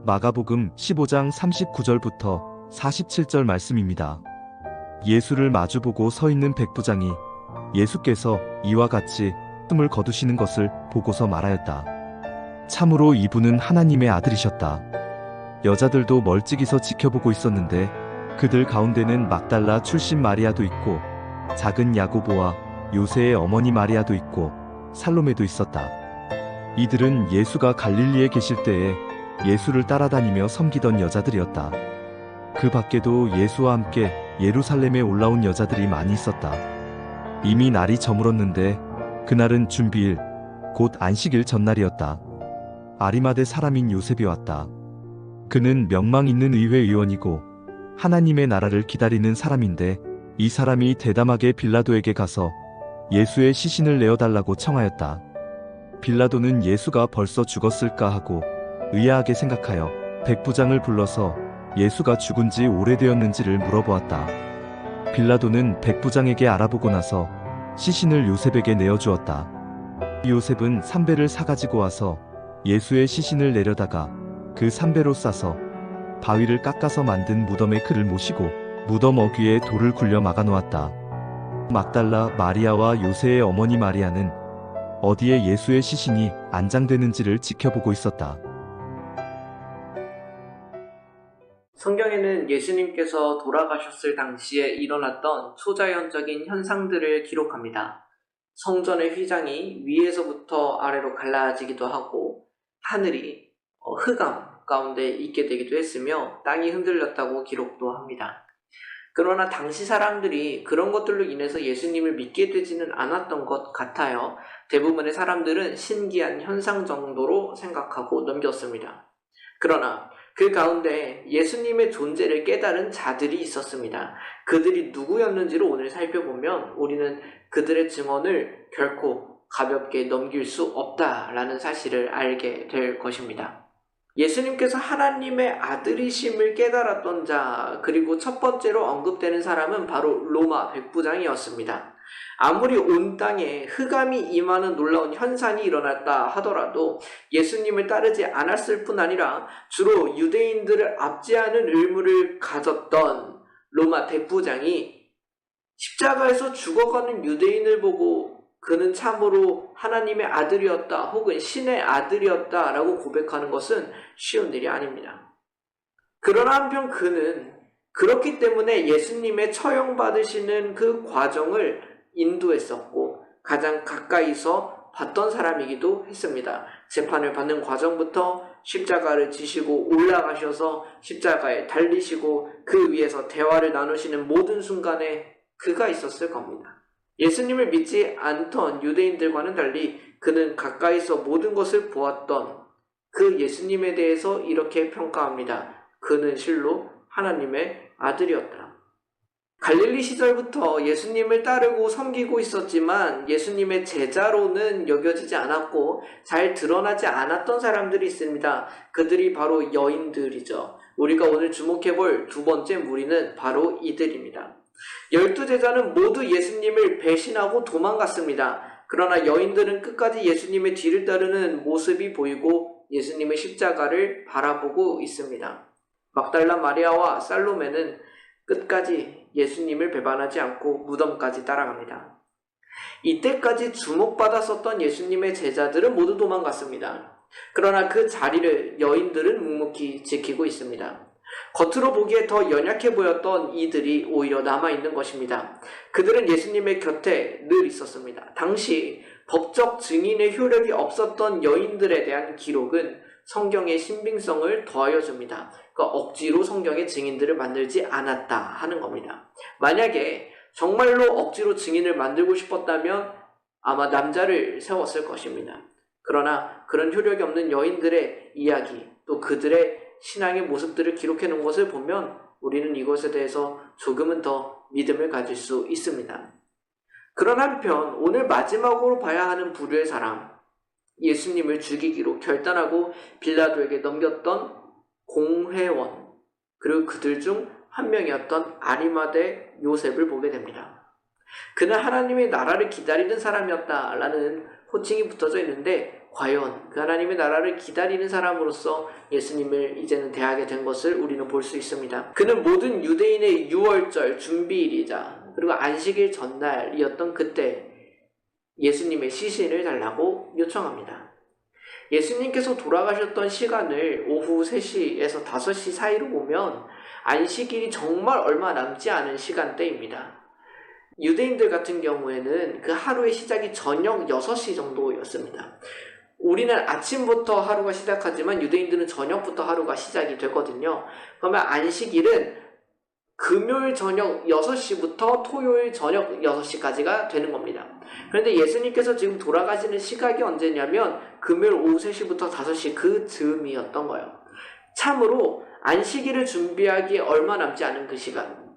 마가복음 15장 39절부터 47절 말씀입니다. 예수를 마주보고 서 있는 백부장이 예수께서 이와 같이 숨을 거두시는 것을 보고서 말하였다. 참으로 이분은 하나님의 아들이셨다. 여자들도 멀찍이서 지켜보고 있었는데 그들 가운데는 막달라 출신 마리아도 있고 작은 야고보와 요새의 어머니 마리아도 있고 살로메도 있었다. 이들은 예수가 갈릴리에 계실 때에 예수를 따라다니며 섬기던 여자들이었다. 그 밖에도 예수와 함께 예루살렘에 올라온 여자들이 많이 있었다. 이미 날이 저물었는데 그날은 준비일, 곧 안식일 전날이었다. 아리마대 사람인 요셉이 왔다. 그는 명망 있는 의회 의원이고 하나님의 나라를 기다리는 사람인데 이 사람이 대담하게 빌라도에게 가서 예수의 시신을 내어달라고 청하였다. 빌라도는 예수가 벌써 죽었을까 하고 의아하게 생각하여 백부장을 불러서 예수가 죽은 지 오래되었는지를 물어보았다. 빌라도는 백부장에게 알아보고 나서 시신을 요셉에게 내어주었다. 요셉은 삼배를 사가지고 와서 예수의 시신을 내려다가 그 삼배로 싸서 바위를 깎아서 만든 무덤에 그를 모시고 무덤 어귀에 돌을 굴려 막아놓았다. 막달라 마리아와 요새의 어머니 마리아는 어디에 예수의 시신이 안장되는지를 지켜보고 있었다. 성경에는 예수님께서 돌아가셨을 당시에 일어났던 초자연적인 현상들을 기록합니다. 성전의 휘장이 위에서부터 아래로 갈라지기도 하고 하늘이 흑암 가운데 있게 되기도 했으며 땅이 흔들렸다고 기록도 합니다. 그러나 당시 사람들이 그런 것들로 인해서 예수님을 믿게 되지는 않았던 것 같아요. 대부분의 사람들은 신기한 현상 정도로 생각하고 넘겼습니다. 그러나 그 가운데 예수님의 존재를 깨달은 자들이 있었습니다. 그들이 누구였는지를 오늘 살펴보면 우리는 그들의 증언을 결코 가볍게 넘길 수 없다라는 사실을 알게 될 것입니다. 예수님께서 하나님의 아들이심을 깨달았던 자, 그리고 첫 번째로 언급되는 사람은 바로 로마 백부장이었습니다. 아무리 온 땅에 흑암이 임하는 놀라운 현상이 일어났다 하더라도 예수님을 따르지 않았을 뿐 아니라 주로 유대인들을 압제하는 의무를 가졌던 로마 백부장이 십자가에서 죽어가는 유대인을 보고 그는 참으로 하나님의 아들이었다 혹은 신의 아들이었다 라고 고백하는 것은 쉬운 일이 아닙니다. 그러나 한편 그는 그렇기 때문에 예수님의 처형받으시는 그 과정을 인도했었고 가장 가까이서 봤던 사람이기도 했습니다. 재판을 받는 과정부터 십자가를 지시고 올라가셔서 십자가에 달리시고 그 위에서 대화를 나누시는 모든 순간에 그가 있었을 겁니다. 예수님을 믿지 않던 유대인들과는 달리 그는 가까이서 모든 것을 보았던 그 예수님에 대해서 이렇게 평가합니다. 그는 실로 하나님의 아들이었다. 갈릴리 시절부터 예수님을 따르고 섬기고 있었지만 예수님의 제자로는 여겨지지 않았고 잘 드러나지 않았던 사람들이 있습니다. 그들이 바로 여인들이죠. 우리가 오늘 주목해볼 두 번째 무리는 바로 이들입니다. 12제자는 모두 예수님을 배신하고 도망갔습니다. 그러나 여인들은 끝까지 예수님의 뒤를 따르는 모습이 보이고 예수님의 십자가를 바라보고 있습니다. 막달라 마리아와 살로메는 끝까지 예수님을 배반하지 않고 무덤까지 따라갑니다. 이때까지 주목받았었던 예수님의 제자들은 모두 도망갔습니다. 그러나 그 자리를 여인들은 묵묵히 지키고 있습니다. 겉으로 보기에 더 연약해 보였던 이들이 오히려 남아있는 것입니다. 그들은 예수님의 곁에 늘 있었습니다. 당시 법적 증인의 효력이 없었던 여인들에 대한 기록은 성경의 신빙성을 더하여 줍니다. 그러니까 억지로 성경의 증인들을 만들지 않았다 하는 겁니다. 만약에 정말로 억지로 증인을 만들고 싶었다면 아마 남자를 세웠을 것입니다. 그러나 그런 효력이 없는 여인들의 이야기, 또 그들의 신앙의 모습들을 기록해 놓은 것을 보면 우리는 이것에 대해서 조금은 더 믿음을 가질 수 있습니다. 그런 한편 오늘 마지막으로 봐야 하는 부류의 사람, 예수님을 죽이기로 결단하고 빌라도에게 넘겼던 공회원, 그리고 그들 중 한 명이었던 아리마대 요셉을 보게 됩니다. 그는 하나님의 나라를 기다리는 사람이었다라는 호칭이 붙어져 있는데 과연 그 하나님의 나라를 기다리는 사람으로서 예수님을 이제는 대하게 된 것을 우리는 볼 수 있습니다. 그는 모든 유대인의 유월절 준비일이자 그리고 안식일 전날이었던 그때 예수님의 시신을 달라고 요청합니다. 예수님께서 돌아가셨던 시간을 오후 3시에서 5시 사이로 보면 안식일이 정말 얼마 남지 않은 시간대입니다. 유대인들 같은 경우에는 그 하루의 시작이 저녁 6시 정도였습니다. 우리는 아침부터 하루가 시작하지만 유대인들은 저녁부터 하루가 시작이 되거든요. 그러면 안식일은 금요일 저녁 6시부터 토요일 저녁 6시까지가 되는 겁니다. 그런데 예수님께서 지금 돌아가시는 시각이 언제냐면 금요일 오후 3시부터 5시 그 즈음이었던 거예요. 참으로 안식일을 준비하기에 얼마 남지 않은 그 시간.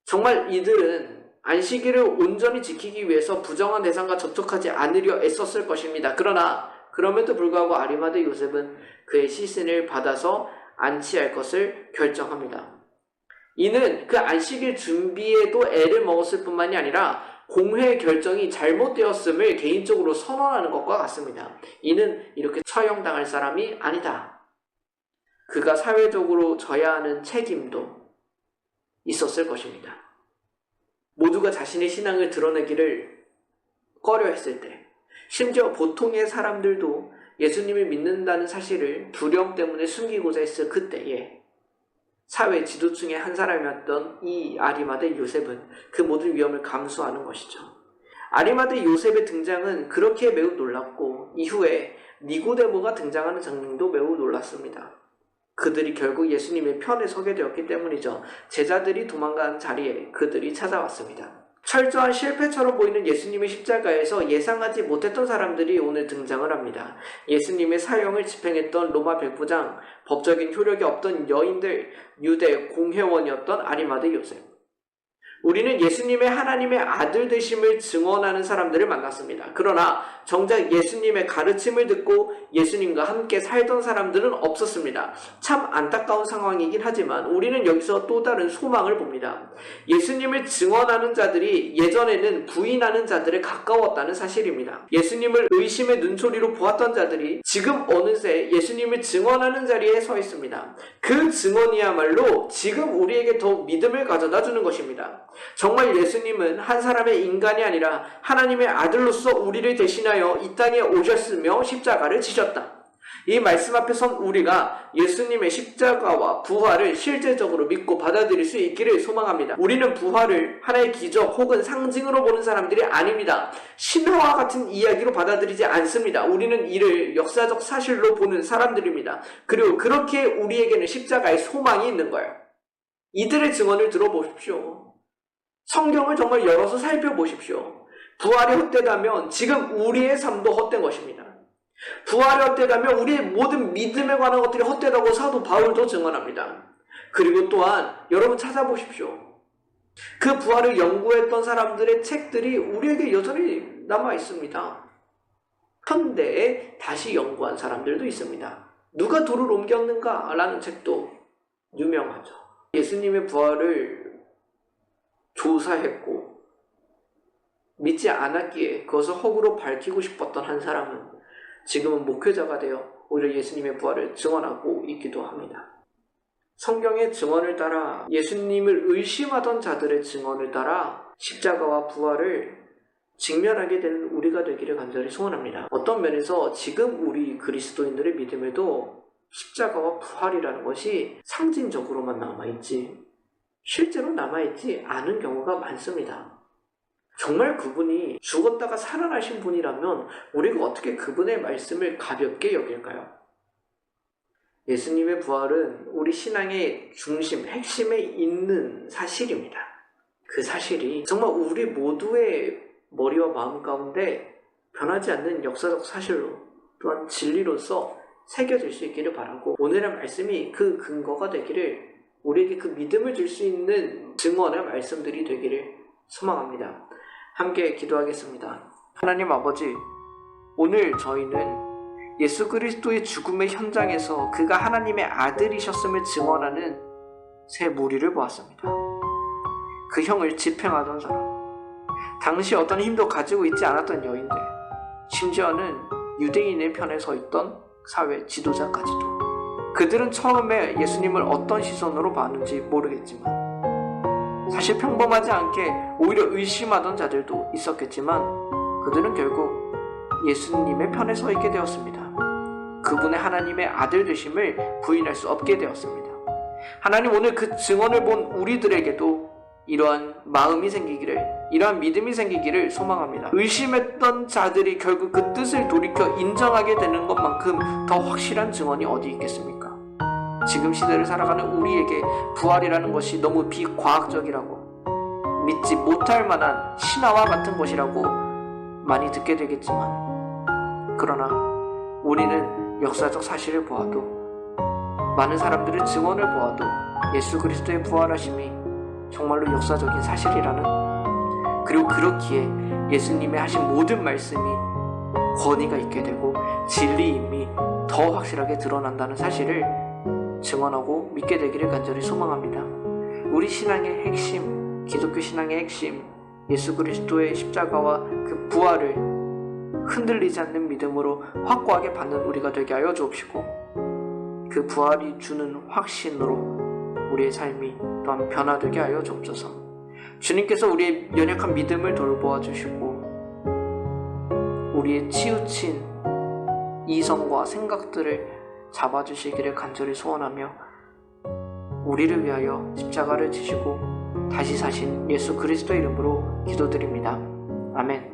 정말 이들은 안식일을 온전히 지키기 위해서 부정한 대상과 접촉하지 않으려 애썼을 것입니다. 그러나 그럼에도 불구하고 아리마대 요셉은 그의 시신을 받아서 안치할 것을 결정합니다. 이는 그 안식일 준비에도 애를 먹었을 뿐만이 아니라 공회 결정이 잘못되었음을 개인적으로 선언하는 것과 같습니다. 이는 이렇게 처형당할 사람이 아니다. 그가 사회적으로 져야 하는 책임도 있었을 것입니다. 모두가 자신의 신앙을 드러내기를 꺼려했을 때, 심지어 보통의 사람들도 예수님을 믿는다는 사실을 두려움 때문에 숨기고자 했을 그때에 사회 지도층의 한 사람이었던 이 아리마대 요셉은 그 모든 위험을 감수하는 것이죠. 아리마대 요셉의 등장은 그렇게 매우 놀랍고 이후에 니고데모가 등장하는 장면도 매우 놀랐습니다. 그들이 결국 예수님의 편에 서게 되었기 때문이죠. 제자들이 도망간 자리에 그들이 찾아왔습니다. 철저한 실패처럼 보이는 예수님의 십자가에서 예상하지 못했던 사람들이 오늘 등장을 합니다. 예수님의 사형을 집행했던 로마 백부장, 법적인 효력이 없던 여인들, 유대 공회원이었던 아리마대 요셉. 우리는 예수님의 하나님의 아들 되심을 증언하는 사람들을 만났습니다. 그러나 정작 예수님의 가르침을 듣고 예수님과 함께 살던 사람들은 없었습니다. 참 안타까운 상황이긴 하지만 우리는 여기서 또 다른 소망을 봅니다. 예수님을 증언하는 자들이 예전에는 부인하는 자들에 가까웠다는 사실입니다. 예수님을 의심의 눈초리로 보았던 자들이 지금 어느새 예수님을 증언하는 자리에 서 있습니다. 그 증언이야말로 지금 우리에게 더 믿음을 가져다 주는 것입니다. 정말 예수님은 한 사람의 인간이 아니라 하나님의 아들로서 우리를 대신하여 이 땅에 오셨으며 십자가를 지셨다. 이 말씀 앞에 선 우리가 예수님의 십자가와 부활을 실제적으로 믿고 받아들일 수 있기를 소망합니다. 우리는 부활을 하나의 기적 혹은 상징으로 보는 사람들이 아닙니다. 신화와 같은 이야기로 받아들이지 않습니다. 우리는 이를 역사적 사실로 보는 사람들입니다. 그리고 그렇게 우리에게는 십자가의 소망이 있는 거예요. 이들의 증언을 들어보십시오. 성경을 정말 열어서 살펴보십시오. 부활이 헛되다면 지금 우리의 삶도 헛된 것입니다. 부활이 헛되다면 우리의 모든 믿음에 관한 것들이 헛되다고 사도 바울도 증언합니다. 그리고 또한 여러분 찾아보십시오. 그 부활을 연구했던 사람들의 책들이 우리에게 여전히 남아 있습니다. 현대에 다시 연구한 사람들도 있습니다. 누가 돌을 옮겼는가? 라는 책도 유명하죠. 예수님의 부활을 조사했고 믿지 않았기에 그것을 허구로 밝히고 싶었던 한 사람은 지금은 목회자가 되어 오히려 예수님의 부활을 증언하고 있기도 합니다. 성경의 증언을 따라 예수님을 의심하던 자들의 증언을 따라 십자가와 부활을 직면하게 되는 우리가 되기를 간절히 소원합니다. 어떤 면에서 지금 우리 그리스도인들의 믿음에도 십자가와 부활이라는 것이 상징적으로만 남아있지 실제로 남아있지 않은 경우가 많습니다. 정말 그분이 죽었다가 살아나신 분이라면 우리가 어떻게 그분의 말씀을 가볍게 여길까요? 예수님의 부활은 우리 신앙의 중심, 핵심에 있는 사실입니다. 그 사실이 정말 우리 모두의 머리와 마음 가운데 변하지 않는 역사적 사실로 또한 진리로서 새겨질 수 있기를 바라고 오늘의 말씀이 그 근거가 되기를 우리에게 그 믿음을 줄 수 있는 증언의 말씀들이 되기를 소망합니다. 함께 기도하겠습니다. 하나님 아버지, 오늘 저희는 예수 그리스도의 죽음의 현장에서 그가 하나님의 아들이셨음을 증언하는 세 무리를 보았습니다. 그 형을 집행하던 사람, 당시 어떤 힘도 가지고 있지 않았던 여인들, 심지어는 유대인의 편에 서 있던 사회 지도자까지도. 그들은 처음에 예수님을 어떤 시선으로 봤는지 모르겠지만 사실 평범하지 않게 오히려 의심하던 자들도 있었겠지만 그들은 결국 예수님의 편에 서 있게 되었습니다. 그분의 하나님의 아들 되심을 부인할 수 없게 되었습니다. 하나님 오늘 그 증언을 본 우리들에게도 이러한 마음이 생기기를, 이러한 믿음이 생기기를 소망합니다. 의심했던 자들이 결국 그 뜻을 돌이켜 인정하게 되는 것만큼 더 확실한 증언이 어디 있겠습니까? 지금 시대를 살아가는 우리에게 부활이라는 것이 너무 비과학적이라고, 믿지 못할 만한 신화와 같은 것이라고 많이 듣게 되겠지만, 그러나 우리는 역사적 사실을 보아도, 많은 사람들의 증언을 보아도 예수 그리스도의 부활하심이 정말로 역사적인 사실이라는, 그리고 그렇기에 예수님의 하신 모든 말씀이 권위가 있게 되고 진리임이 더 확실하게 드러난다는 사실을 증언하고 믿게 되기를 간절히 소망합니다. 우리 신앙의 핵심, 기독교 신앙의 핵심, 예수 그리스도의 십자가와 그 부활을 흔들리지 않는 믿음으로 확고하게 받는 우리가 되게 하여 주옵시고, 그 부활이 주는 확신으로 우리의 삶이 또한 변화되게 하여 주옵소서. 주님께서 우리의 연약한 믿음을 돌보아 주시고 우리의 치우친 이성과 생각들을 잡아주시기를 간절히 소원하며, 우리를 위하여 십자가를 지시고 다시 사신 예수 그리스도 이름으로 기도드립니다. 아멘.